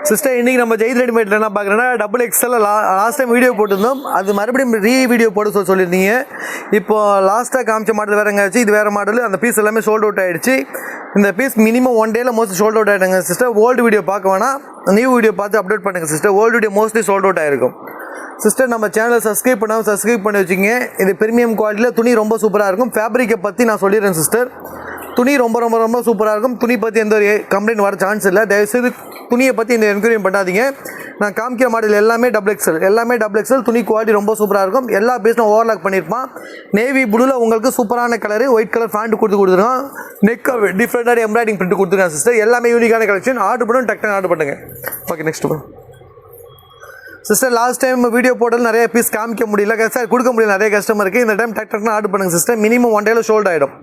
Sister இன்றைக்கி நம்ம Zaid ரெடிமேட்ல என்ன பார்க்குறேன்னா double XL last time video போட்டிருந்தோம். அது மறுபடியும் வீடியோ போட்டு சொல்லியிருந்தீங்க. இப்போ லாஸ்ட்டாக காமிச்ச மாடல் வேறு எங்கேயாச்சு, இது வேறு மாடல். அந்த பீஸ் எல்லாமே சோல்ட் அவுட் ஆகிடுச்சு. இந்த பீஸ் மினிமம் 1 டேயில் மோஸ்ட்லி சோல்ட் அவுட் ஆகிடுங்க சிஸ்டர். ஓல்டு வீடியோ பார்க்க வேணாம், நியூ வீடியோ பார்த்து அப்டேட் பண்ணுங்கள் sister. Old video mostly sold out ஆகிருக்கும் சிஸ்டர். நம்ம சேனலை சப்ஸ்கிரைப் பண்ணாமல் சப்ஸ்கிரைப் பண்ணி வச்சுங்க. இது பிரீமியம் குவாலிட்டியில் துணி ரொம்ப சூப்பராக இருக்கும். ஃபேப்ரிக்கை பற்றி நான் சொல்லிடுறேன் சிஸ்டர். துணி ரொம்ப ரொம்ப ரொம்ப சூப்பராக இருக்கும். துணி பற்றி எந்த ஒரு கம்ப்ளைண்ட் வர சான்ஸ் இல்லை. தயவுசெய்து துணியை பற்றி இந்த என்கொயரி பண்ணாதீங்க. நான் காமிக்கிற மாடல் எல்லாமே டபுள் எக்ஸல். துணி குவாலிட்டி ரொம்ப சூப்பராக இருக்கும். எல்லா பீஸும் ஓவர்லாக் பண்ணியிருப்பான். நேவி ப்ளூவில் உங்களுக்கு சூப்பரான கலரு, ஒயிட் கலர் ஃபேண்ட் கொடுத்துருக்கான். நெக் டிஃப்ரெண்டான எம்ப்ராய்டிங் பிரிண்ட் கொடுத்துருக்கான் சிஸ்டர். எல்லாமே யூனிக்கான கலெக்ஷன். ஆர்டர் பண்ணும், டக்குனு ஆர்டர் பண்ணுங்க. Okay, next sister. Last time video போட்டதில் நிறைய பீஸ் காமிக்க முடியல சார், கொடுக்க முடியல நிறைய கஸ்டமருக்கு. இந்த டைம் டக்குனு ஆர்டர் பண்ணுங்கள் சிஸ்டர். மினிமம் 1 டேயில் சோல்ட் ஆகிடும்.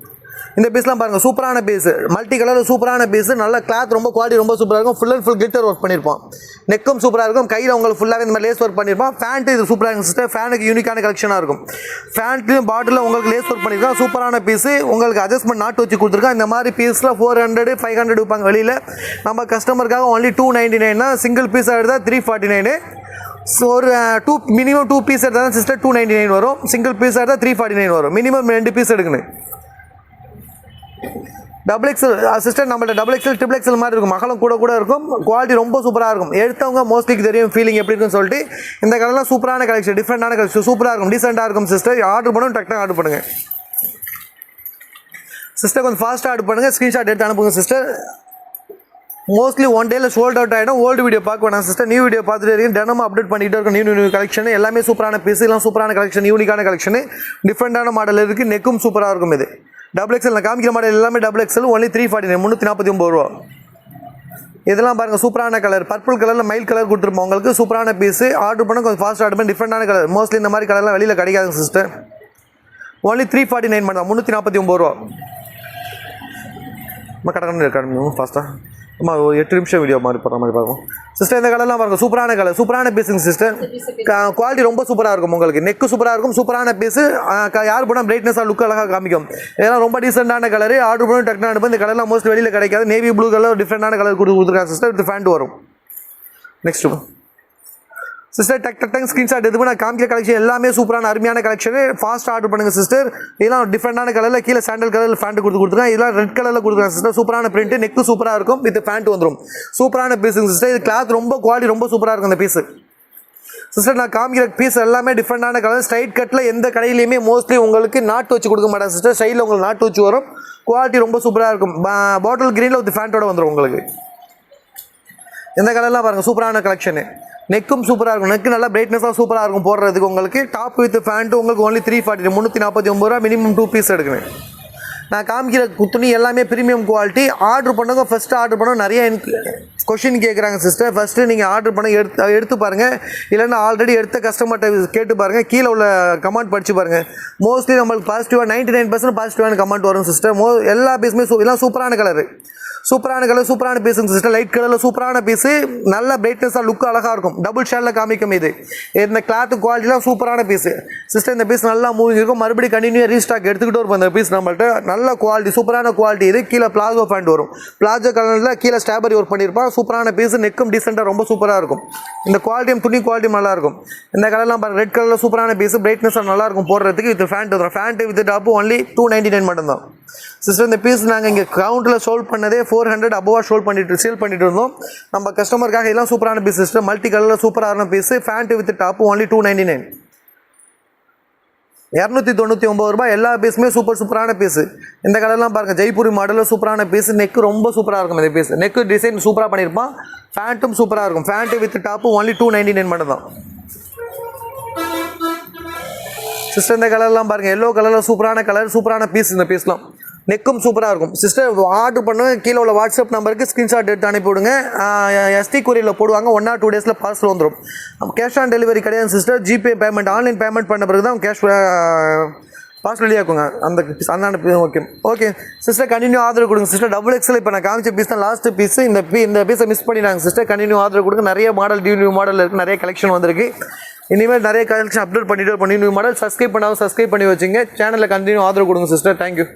இந்த பீஸ்லாம் பாருங்கள், சூப்பரான பீஸ், மல்டி கலர் சூப்பரான பீஸ். நல்ல கிளாத், ரொம்ப குவாலிட்டி ரொம்ப சூப்பராக இருக்கும். Full and full glitter work பண்ணியிருப்போம். நெக்கும் சூப்பராக இருக்கும். கையில் உங்களுக்கு ஃபுல்லாகவே இந்த மாதிரி லேஸ் ஒர்க் பண்ணியிருப்பான். ஃபேண்ட் இது சூப்பராக இருக்கும் சிஸ்டர். ஃபேனுக்கு யூனிக்கான கலெக்ஷனாக இருக்கும். ஃபேண்ட்லையும் பாட்டிலில் உங்களுக்கு லேஸ் ஒர்க் பண்ணியிருக்கோம். சூப்பரான பீஸு. உங்களுக்கு அட்ஜஸ்ட்மெண்ட் நாட்டு வச்சு கொடுத்துருக்கோம். இந்த மாதிரி பீஸில் 400 500 விற்பாங்க வெளியில். நம்ம கஸ்டமருக்காக ஒன்லி 299 தான். சிங்கிள் பீஸாக எடுத்தால் 349. ஸோ ஒரு மினிமம் 2 பீஸ் எடுத்தால் தான் சிஸ்டர் 299 வரும். சிங்கிள் பீஸ் எடுத்தால் 349 வரும். மினிமம் 2 பீஸ் எடுக்கணும். Double XL sister. நம்மள்ட்ட டபுள் எக்ஸல் ட்ரிபிள் எக்ஸல் மாதிரி இருக்கும். மகளும் கூட இருக்கும். குவாலிட்டி ரொம்ப சூப்பராக இருக்கும். எடுத்தவங்க மோஸ்ட்லிக்கு தெரியும் ஃபீலிங் எப்படி இருக்குன்னு சொல்லிட்டு. இந்த கலர்லாம் சூப்பரான கலெக்ஷன், டிஃப்ரெண்டான கலெக்ஷன், சூப்பராக இருக்கும், டீசெண்டாக இருக்கும் சிஸ்டர். ஆர்டர் பண்ணணும், டக்குனு ஆர்டர் பண்ணுங்கள் சிஸ்டர். கொஞ்சம் ஃபாஸ்ட்டாக ஆர்டர் பண்ணுங்கள். ஸ்க்ரீன்ஷாட் எடுத்து அனுப்புங்க சிஸ்டர். மோஸ்ட்லி 1 டேயில் சோல்ட் அவுட் ஆகிடும். ஓல்டு வீடியோ பார்க்க வேணாம் சிஸ்டர். நியூ வீடியோ பார்த்துட்டு இருக்கீங்க. தினமும் அப்டேட் பண்ணிகிட்டே இருக்கும். நியூ கலெக்ஷன் எல்லாமே சூப்பரான பீஸ், எல்லாம் சூப்பரான கலெக்ஷன், யூனிக்கான கலெக்ஷன், டிஃப்ரெண்டான மாடல் இருக்குது. நெக்கும் சூப்பராக இருக்கும். இது டபுள் எக்ஸல். நான் காமிக்கிற மாடல் எல்லாமே டபுள் எக்ஸல். ஒன்லி 349 349 ரூபா. இதெல்லாம் பாருங்கள், சூப்பரான கலர், பர்பிள் கலரில் மைல் கலர் கொடுத்துருப்போம் உங்களுக்கு. சூப்பரான பீஸு. ஆர்டர் பண்ண கொஞ்சம் ஃபாஸ்ட் ஆர்டர் பண்ணி. டிஃப்ரெண்டான கலர். மோஸ்ட்லி இந்த மாதிரி கலர்லாம் வெளியில் கிடைக்காதுங்க சிஸ்டர். ஒன்லி 349 மட்டும், 349 ரூபா. நம்ம கடற்கரை இருக்காங்க ஃபாஸ்ட்டாக. ஆமாம், ஒரு 8 நிமிஷம் வீடியோ மாதிரி போடுற மாதிரி பார்க்கும் சிஸ்டர். இந்த கலர்லாம் பாருங்கள், சூப்பரான கலர், சூப்பரான பீஸுங்க சிஸ்டர். குவாலிட்டி ரொம்ப சூப்பராக இருக்கும். உங்களுக்கு நெக்கு சூப்பராக இருக்கும். சூப்பரான பீஸு. யார் போனால் பிரைட்னஸாக லுக் அழகாக காமிக்கும். இதெல்லாம் ரொம்ப டீசெண்டான கலர். ஆர்டர் பண்ணி டக்குனு அனுப்பி. இந்த கலர்லாம் மோஸ்ட் வெளியில் கிடைக்காது. நேவி ப்ளூ கலர் டிஃப்ரெண்டான கலர் கொடுத்துருக்காங்க சிஸ்டர். இது ஃபேண்ட் வரும். நெக்ஸ்ட் சிஸ்டர், டக் ஸ்க்ரீன்ஷாட் எடுத்து நான் காமிக்கிற கலெக்ஷன் எல்லாமே சூப்பரான அருமையான கலெக்ஷன். ஃபாஸ்ட் ஆர்டர் பண்ணுங்கள் சிஸ்டர். இதெல்லாம் டிஃப்ரெண்டான கலரில் கீழே சாண்டல் கலரில் ஃபேண்ட் கொடுத்துருக்காங்க. இதெல்லாம் ரெட் கலரில் கொடுக்குறாங்க சிஸ்டர். சூப்பரான பிரிண்ட், நெக்கு சூப்பராக இருக்கும். வித் ஃபேண்ட் வந்துடும். சூப்பரான பீஸுங்க சிஸ்டர். இது கிளாத் ரொம்ப குவாலிட்டி ரொம்ப சூப்பராக இருக்கும் இந்த பீஸு சிஸ்டர். நான் காமிக்கிற பீஸ் எல்லாமே டிஃப்ரெண்டான கலர். ஸ்ட்ரைட் கட்டில் எந்த கடையிலையுமே மோஸ்ட்லி உங்களுக்கு நாட்டு வச்சு கொடுக்க மாட்டாங்க சிஸ்டர். சைடில் உங்களுக்கு நாட்டு வச்சு வரும். குவாலிட்டி ரொம்ப சூப்பராக இருக்கும். பாட்டில் க்ரீனில் வித் ஃபேண்ட்டோட வந்துடும் உங்களுக்கு. எந்த கலர்லாம் பாருங்கள், சூப்பரான கலெக்ஷனு. நெக்கும் சூப்பராக இருக்கும். நெக்கு நல்லா பிரைட்னஸாக சூப்பராக இருக்கும் போடுறதுக்கு. உங்களுக்கு டாப் வித் ஃபேண்ட்டு உங்களுக்கு ஒன்லி 349 349 ரூபா. மினிமம் 2 பீஸ் எடுக்கணும். நான் காமிக்கிற துணி எல்லாமே ப்ரீமியம் குவாலிட்டி. ஆர்டர் பண்ணுங்க. ஃபஸ்ட்டு ஆர்டர் பண்ண நிறைய கொஷின் கேட்குறாங்க சிஸ்டர். ஃபஸ்ட்டு நீங்கள் ஆர்டர் பண்ண எடுத்து பாருங்கள். இல்லைன்னா ஆல்ரெடி எடுத்த கஸ்டமர்கிட்ட கேட்டு பாருங்கள். கீழே உள்ள கமெண்ட் படித்து பாருங்கள். மோஸ்ட்லி நம்மளுக்கு பாசிட்டிவாக 99% பாசிட்டிவான கமெண்ட் வரும் சிஸ்டர். எல்லா பீஸுமே எல்லாம் சூப்பரான கலரு, சூப்பரான கலர், சூப்பரான பீஸுங்க சிஸ்டர். லைட் கலரில் சூப்பரான பீஸு. நல்ல பிரைட்னஸாக லுக் அழகாக இருக்கும். டபுள் ஷேடில் காமிக்கும். இது இந்த கிளாத்து குவாலிட்டிலாம் சூப்பரான பீஸு சிஸ்டர். இந்த பீஸ் நல்லா மூவிங் இருக்கும். மறுபடியும் கண்டினியூ ரீஸ்டாக் எடுத்துக்கிட்டு வரும் இந்த பீஸ் நம்மள்ட்ட. நல்ல குவாலிட்டி, சூப்பரான குவாலிட்டி. இது கீழே பிளாசோ ஃபேண்ட் வரும். பிளாசோ கலரில் கீழே ஸ்டாபரி ஒர்க் பண்ணியிருப்பான். சூப்பரான பீஸு. நெக்கும் டீசெண்டாக ரொம்ப சூப்பராக இருக்கும். இந்த குவாலிட்டியும் துணி குவாலிட்டியும் நல்லாயிருக்கும். இந்த கலர்லாம் பாருங்கள், ரெட் கலரில் சூப்பரான பீஸு. பிரைட்னஸாக நல்லாயிருக்கும் போடுறதுக்கு. வித் ஃபேண்ட் வரும். ஃபேண்ட்டு வித் டாப்பு ஒன்லி 299 மட்டும்தான் சிஸ்டர். இந்த பீஸ் நாங்கள் இங்கே கவுண்டில் சோல்ட் பண்ணதே 400 அபோவாக சேல் பண்ணிட்டு இருந்தோம். நம்ம கஸ்டமருக்காக எல்லாம் சூப்பரான பீஸ் சிஸ்டர். மல்டி கலரில் சூப்பரான piece. Pant with top only 299 299 ரூபாய். எல்லா பீஸுமே சூப்பரான பீஸு. இந்த கலர்லாம் பாருங்கள், ஜெய்ப்பூரி மாடலில் சூப்பரான பீஸு. நெக்கு ரொம்ப சூப்பராக இருக்கும். இந்த பீஸ் நெக்கு டிசைன் சூப்பராக பண்ணியிருப்பான். ஃபேண்ட்டும் சூப்பராக இருக்கும். ஃபேண்ட்டு வித் டாப்பு ஒன்லி 299 மட்டும் தான் சிஸ்டர். இந்த கலர்லாம் பாருங்கள், எல்லோ கலரில் சூப்பரான கலர், சூப்பரான பீஸ். இந்த பீஸ்லாம் நெக்கும் சூப்பராக இருக்கும் சிஸ்டர். ஆர்டர் பண்ணுங்கள். கீழே உள்ள வாட்ஸ்அப் நம்பருக்கு ஸ்க்ரீன்ஷாட் எடுத்து அனுப்பிவிடுங்க. எஸ்டி கொரியரில் போடுவாங்க. 1 or 2 டேஸில் பார்சல் வந்துடும். கேஷ் ஆன் டெலிவரி கிடையாது sister. GPay payment, online payment பண்ண பிறகு தான் கேஷ் பார்சல் ரெடியாக்குங்க. அந்த ஓகே சிஸ்டர். கண்டினியூ ஆர்டர் கொடுங்க சிஸ்டர். டபுள் எக்ஸல் இப்போ நான் காமிச்ச பீஸ் தான் லாஸ்ட் பீஸு. இந்த பீஸை மிஸ் பண்ணிடுறாங்க சிஸ்டர். கண்டினியூ ஆர்டர் கொடுங்க. நிறைய மாடல், நியூ மாடல் இருக்குது. நிறைய கலெக்ஷன் வந்திருக்கு. இனிமேல் நிறைய கலெக்ஷன் அப்டேட் பண்ணிட்டு நியூ மாடல். சப்ஸ்கிரைப் பண்ணாமல் சப்ஸ்கிரைப் பண்ணி வச்சுங்க. சேனலில் கண்டினியூ ஆதரவு கொடுங்க சிஸ்டர். தேங்க்யூ.